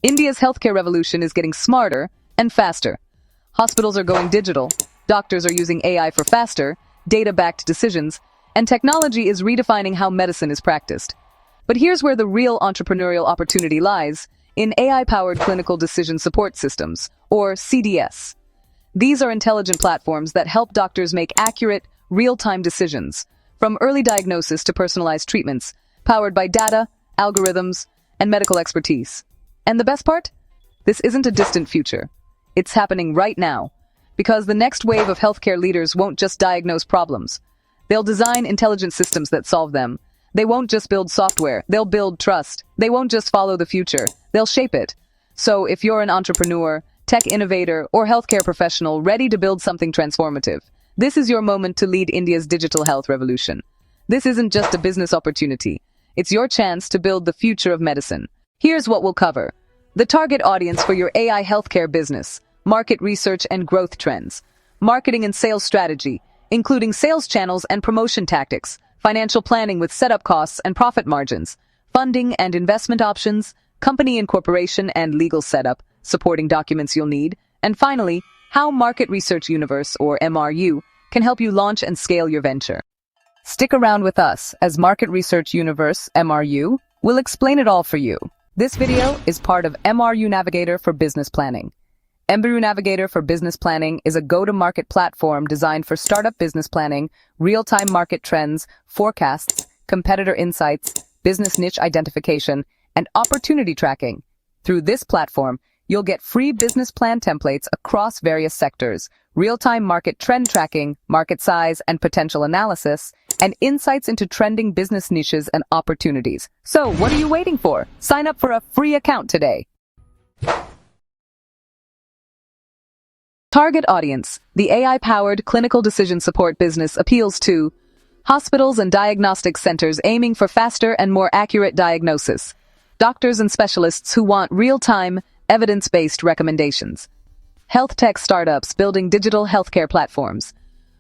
India's healthcare revolution is getting smarter and faster. Hospitals are going digital, doctors are using AI for faster, data-backed decisions, and technology is redefining how medicine is practiced. But here's where the real entrepreneurial opportunity lies, in AI-powered clinical decision support systems, or CDS. These are intelligent platforms that help doctors make accurate, real-time decisions, from early diagnosis to personalized treatments, powered by data, algorithms, and medical expertise. And the best part? This isn't a distant future. It's happening right now. Because the next wave of healthcare leaders won't just diagnose problems. They'll design intelligent systems that solve them. They won't just build software, they'll build trust. They won't just follow the future, they'll shape it. So if you're an entrepreneur, tech innovator, or healthcare professional ready to build something transformative, this is your moment to lead India's digital health revolution. This isn't just a business opportunity. It's your chance to build the future of medicine. Here's what we'll cover. The target audience for your AI healthcare business, market research and growth trends, marketing and sales strategy, including sales channels and promotion tactics, financial planning with setup costs and profit margins, funding and investment options, company incorporation and legal setup, supporting documents you'll need, and finally, how Market Research Universe, or MRU, can help you launch and scale your venture. Stick around with us, as Market Research Universe, MRU, will explain it all for you. This video is part of MRU Navigator for Business Planning. MRU Navigator for Business Planning is a go-to-market platform designed for startup business planning, real-time market trends, forecasts, competitor insights, business niche identification, and opportunity tracking. Through this platform, you'll get free business plan templates across various sectors, real-time market trend tracking, market size and potential analysis, and insights into trending business niches and opportunities. So, what are you waiting for? Sign up for a free account today. Target audience. The AI-powered clinical decision support business appeals to hospitals and diagnostic centers aiming for faster and more accurate diagnosis, doctors and specialists who want real-time, evidence-based recommendations, health tech startups building digital healthcare platforms,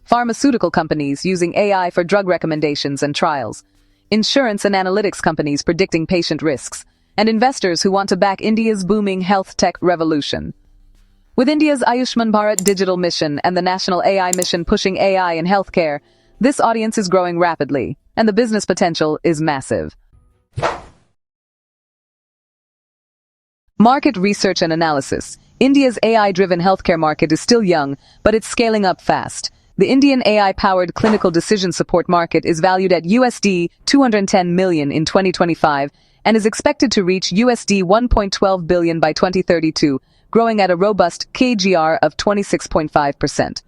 pharmaceutical companies using AI for drug recommendations and trials, insurance and analytics companies predicting patient risks, and investors who want to back India's booming health tech revolution. With India's Ayushman Bharat digital mission and the national AI mission pushing AI in healthcare, this audience is growing rapidly, and the business potential is massive. Market research and analysis. India's AI-driven healthcare market is still young, but it's scaling up fast. The Indian AI-powered clinical decision support market is valued at USD 210 million in 2025 and is expected to reach USD 1.12 billion by 2032, growing at a robust CAGR of 26.5%.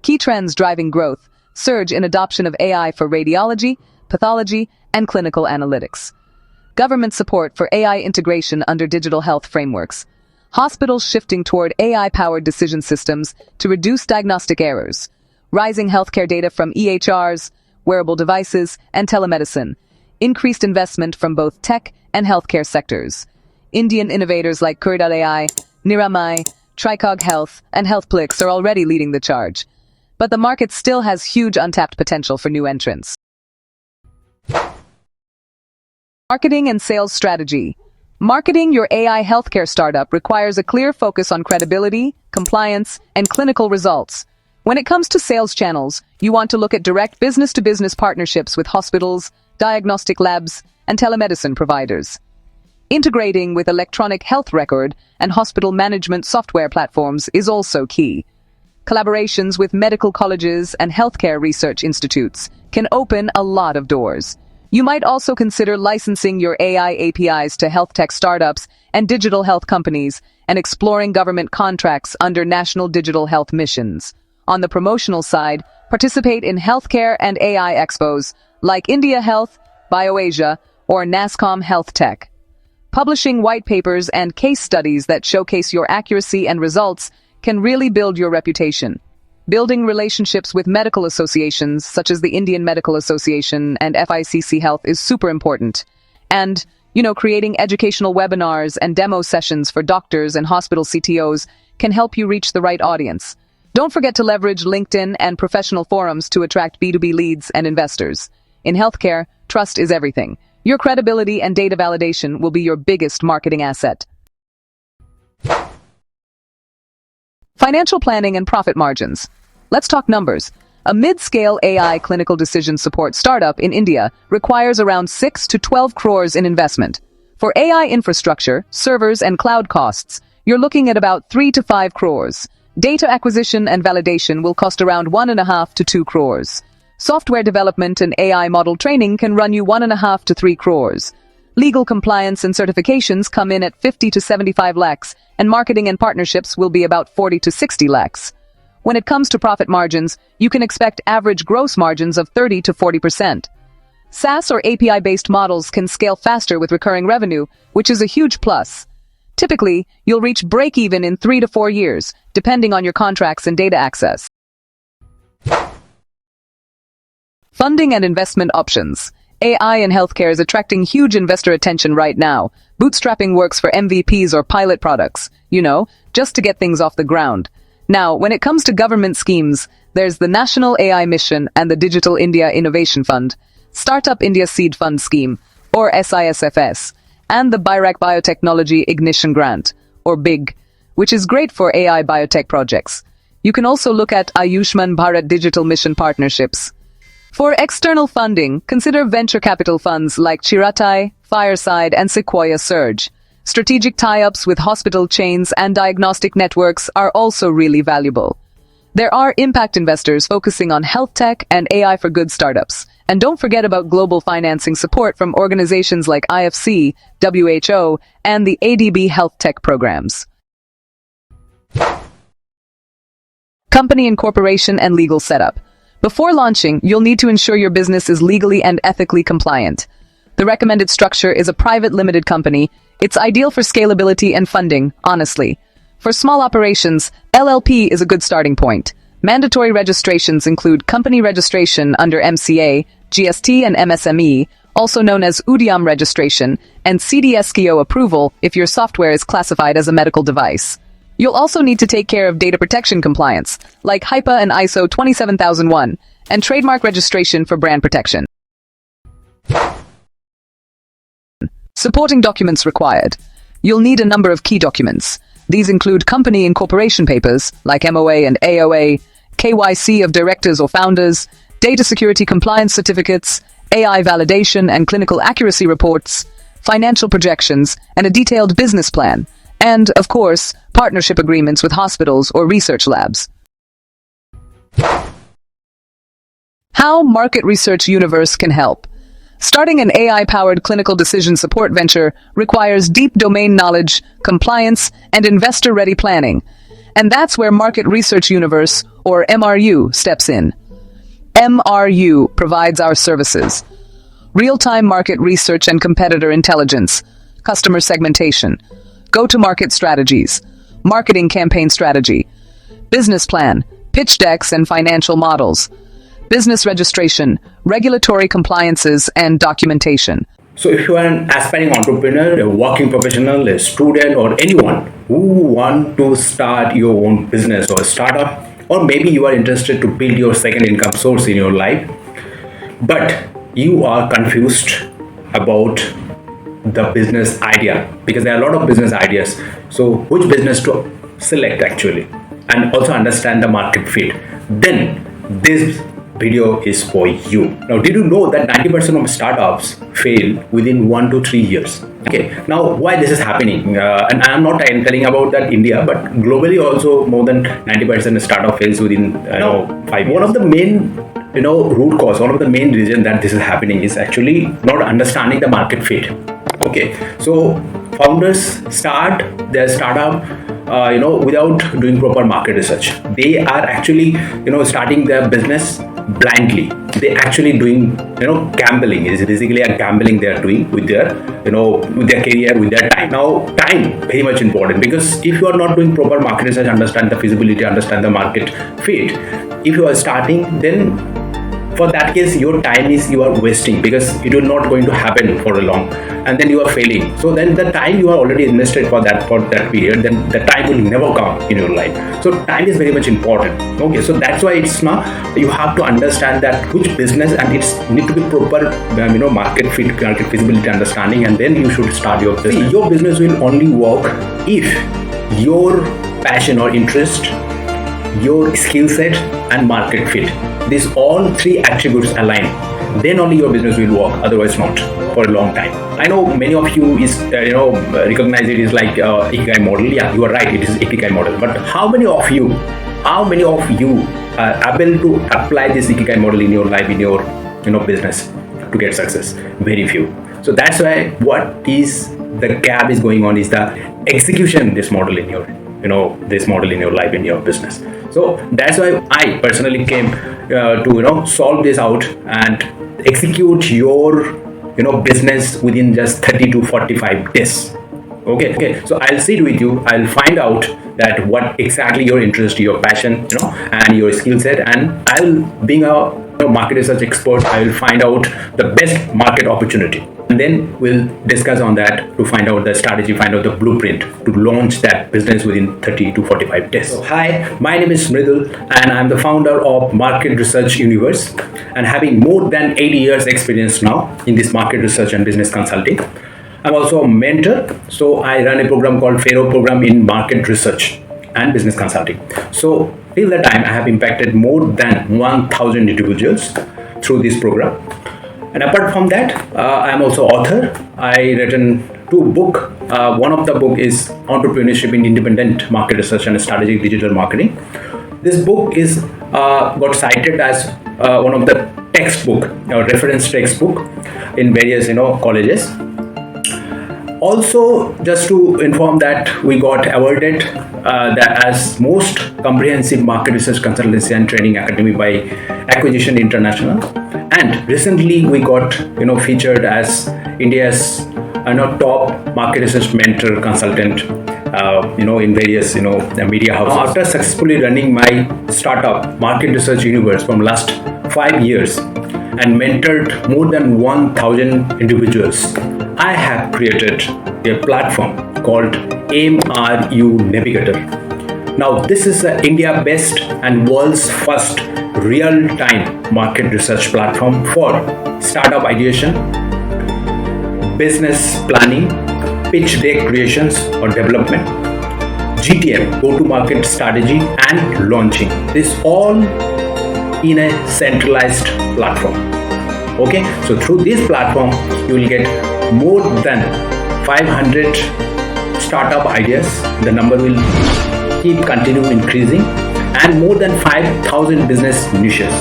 Key trends driving growth: surge in adoption of AI for radiology, pathology, and clinical analytics. Government support for AI integration under digital health frameworks. Hospitals shifting toward AI-powered decision systems to reduce diagnostic errors. Rising healthcare data from EHRs, wearable devices, and telemedicine. Increased investment from both tech and healthcare sectors. Indian innovators like Kur.ai, Niramai, Tricog Health, and HealthTech are already leading the charge. But the market still has huge untapped potential for new entrants. Marketing and sales strategy. Marketing your AI healthcare startup requires a clear focus on credibility, compliance, and clinical results. When it comes to sales channels, you want to look at direct business-to-business partnerships with hospitals, diagnostic labs, and telemedicine providers. Integrating with electronic health record and hospital management software platforms is also key. Collaborations with medical colleges and healthcare research institutes can open a lot of doors. You might also consider licensing your AI APIs to health tech startups and digital health companies and exploring government contracts under national digital health missions. On the promotional side, participate in healthcare and AI expos like India Health, BioAsia, or NASCOM HealthTech. Publishing white papers and case studies that showcase your accuracy and results can really build your reputation. Building relationships with medical associations such as the Indian Medical Association and FICC Health is super important. And, creating educational webinars and demo sessions for doctors and hospital CTOs can help you reach the right audience. Don't forget to leverage LinkedIn and professional forums to attract B2B leads and investors. In healthcare, trust is everything. Your credibility and data validation will be your biggest marketing asset. Financial planning and profit margins. Let's talk numbers. A mid-scale AI clinical decision support startup in India requires around 6 to 12 crores in investment. For AI infrastructure, servers, and cloud costs, you're looking at about 3 to 5 crores. Data acquisition and validation will cost around 1.5 to 2 crores. Software development and AI model training can run you 1.5 to 3 crores. Legal compliance and certifications come in at 50 to 75 lakhs, and marketing and partnerships will be about 40 to 60 lakhs. When it comes to profit margins, you can expect average gross margins of 30 to 40%. SaaS or API-based models can scale faster with recurring revenue, which is a huge plus. Typically, you'll reach break-even in 3 to 4 years, depending on your contracts and data access. Funding and investment options. AI in healthcare is attracting huge investor attention right now. Bootstrapping works for MVPs or pilot products, just to get things off the ground. Now, when it comes to government schemes, there's the National AI Mission and the Digital India Innovation Fund, Startup India Seed Fund Scheme, or SISFS, and the BIRAC Biotechnology Ignition Grant, or BIG, which is great for AI biotech projects. You can also look at Ayushman Bharat Digital Mission partnerships. For external funding, consider venture capital funds like Chiratai, Fireside, and Sequoia Surge. Strategic tie-ups with hospital chains and diagnostic networks are also really valuable. There are impact investors focusing on health tech and AI for good startups. And don't forget about global financing support from organizations like IFC, WHO, and the ADB HealthTech programs. Company incorporation and legal setup. Before launching, you'll need to ensure your business is legally and ethically compliant. The recommended structure is a private limited company. It's ideal for scalability and funding, honestly. For small operations, LLP is a good starting point. Mandatory registrations include company registration under MCA, GST and MSME, also known as UDIAM registration, and CDSKO approval if your software is classified as a medical device. You'll also need to take care of data protection compliance, like HIPAA and ISO 27001, and trademark registration for brand protection. Supporting documents required. You'll need a number of key documents. These include company incorporation papers, like MOA and AOA, KYC of directors or founders, data security compliance certificates, AI validation and clinical accuracy reports, financial projections, and a detailed business plan. And, of course, partnership agreements with hospitals or research labs. How Market Research Universe can help. Starting an AI-powered clinical decision support venture requires deep domain knowledge, compliance, and investor-ready planning. And that's where Market Research Universe, or MRU, steps in. MRU provides our services: real-time market research and competitor intelligence, customer segmentation, go-to-market strategies, marketing campaign strategy, business plan, pitch decks and financial models, business registration, regulatory compliances, and documentation. So if you are an aspiring entrepreneur, a working professional, a student, or anyone who want to start your own business or startup, or maybe you are interested to build your second income source in your life, but you are confused about the business idea, because there are a lot of business ideas. So which business to select actually, and also understand the market fit, then this video is for you. Now, did you know that 90% of startups fail within 1 to 3 years? Okay, now why this is happening? And I am not telling about that India, but globally also more than 90% of startup fails within 5 years. One of the main root cause, one of the main reason that this is happening is actually not understanding the market fit. Okay, so founders start their startup without doing proper market research. They are actually starting their business blindly. They actually doing gambling. It is basically a gambling they are doing with their with their career, with their time. Now time very much important, because if you are not doing proper market research, understand the feasibility, understand the market fit, if you are starting, then for that case your time is you are wasting, because it will not going to happen for a long, and then you are failing. So then the time you are already invested for that period, then the time will never come in your life. So time is very much important. Okay, so that's why it's now you have to understand that which business, and it's need to be proper market fit, market feasibility understanding, and then you should start your business. Your business will only work if your passion or interest your skill set and market fit. These all three attributes align, then only your business will work, otherwise not for a long time. I know many of you is recognize it is like Ikigai model. Yeah, you are right, it is Ikigai model. But how many of you are able to apply this Ikigai model in your life, in your business to get success? Very few. So that's why what is the gap is going on is the execution this model in your this model in your life, in your business. So that's why I personally came to solve this out and execute your business within just 30 to 45 days. Okay, so I'll sit with you, I'll find out that what exactly your interest, your passion, and your skill set, and I'll, being a market research expert, I will find out the best market opportunity, and then we'll discuss on that to find out the strategy, find out the blueprint to launch that business within 30 to 45 days. So, hi, my name is Mridul, and I'm the founder of Market Research Universe, and having more than 80 years experience now in this market research and business consulting. I'm also a mentor, so I run a program called Pharaoh Program in Market Research and Business Consulting. So till that time, I have impacted more than 1,000 individuals through this program. And apart from that, I'm also author. I written 2 books. One of the book is Entrepreneurship in Independent Market Research and Strategic Digital Marketing. This book is got cited as one of the textbook or reference textbook in various colleges. Also, just to inform that we got awarded that as most comprehensive market research consultancy and training academy by Acquisition International, and recently we got featured as India's top market research mentor consultant in various media houses. After successfully running my startup Market Research Universe from last 5 years and mentored more than 1,000 individuals, I have created a platform called MRU Navigator. Now, this is the India best and world's first real-time market research platform for startup ideation, business planning, pitch deck creations or development, GTM, go-to-market strategy, and launching. This all in a centralized platform. Okay, so through this platform, you will get more than 500 startup ideas. The number will keep continue increasing, and more than 5,000 business niches.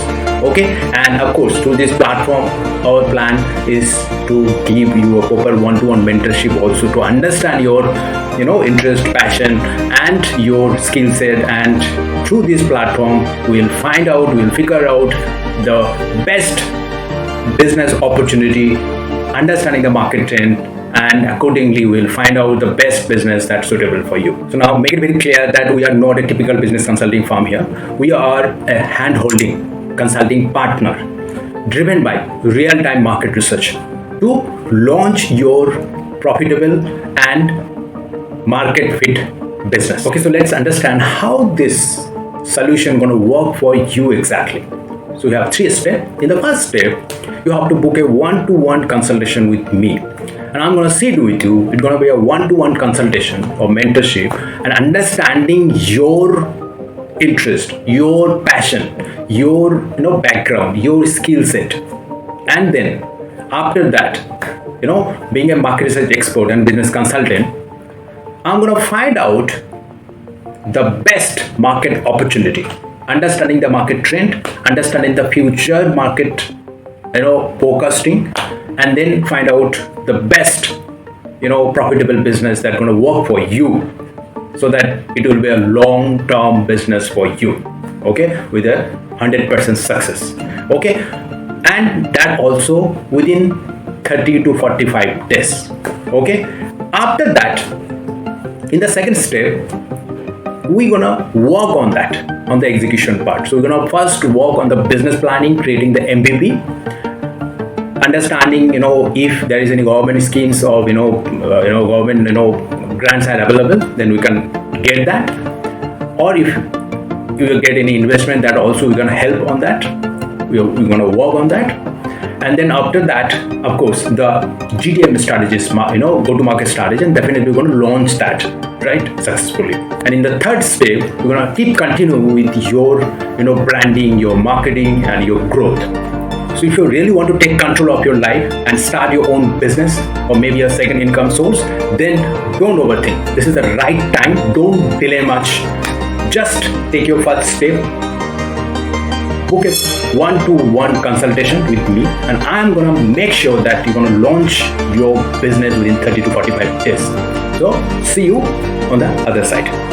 Okay, and of course, through this platform, our plan is to give you a proper one-to-one mentorship, also to understand your interest, passion, and your skill set. And through this platform, we'll figure out the best business opportunity, understanding the market trend, and accordingly we'll find out the best business that's suitable for you. So now make it very clear that we are not a typical business consulting firm here. We are a hand-holding consulting partner driven by real-time market research to launch your profitable and market fit business. Okay, so let's understand how this solution going to work for you exactly. So you have 3 steps. In the first step, you have to book a one-to-one consultation with me. And I'm going to sit with you. It's going to be a one-to-one consultation or mentorship and understanding your interest, your passion, your background, your skill set. And then after that, being a market research expert and business consultant, I'm going to find out the best market opportunity, understanding the market trend, understanding the future market forecasting, and then find out the best profitable business that's going to work for you, so that it will be a long-term business for you, okay, with a 100% success. Okay, and that also within 30 to 45 days. Okay, after that, in the second step, we're gonna work on that, on the execution part. So we're gonna first work on the business planning, creating the MVP, understanding if there is any government schemes or government grants are available, then we can get that. Or if you will get any investment, that also we're gonna help on that. We're gonna work on that. And then after that, of course, the GTM strategies, go-to-market strategy, and definitely we're going to launch that right, successfully. And in the third step, you're gonna keep continuing with your branding, your marketing, and your growth. So if you really want to take control of your life and start your own business or maybe a second income source, then don't overthink. This is the right time. Don't delay much. Just take your first step. Book a one-to-one consultation with me, and I'm gonna make sure that you're gonna launch your business within 30 to 45 days. So see you on the other side.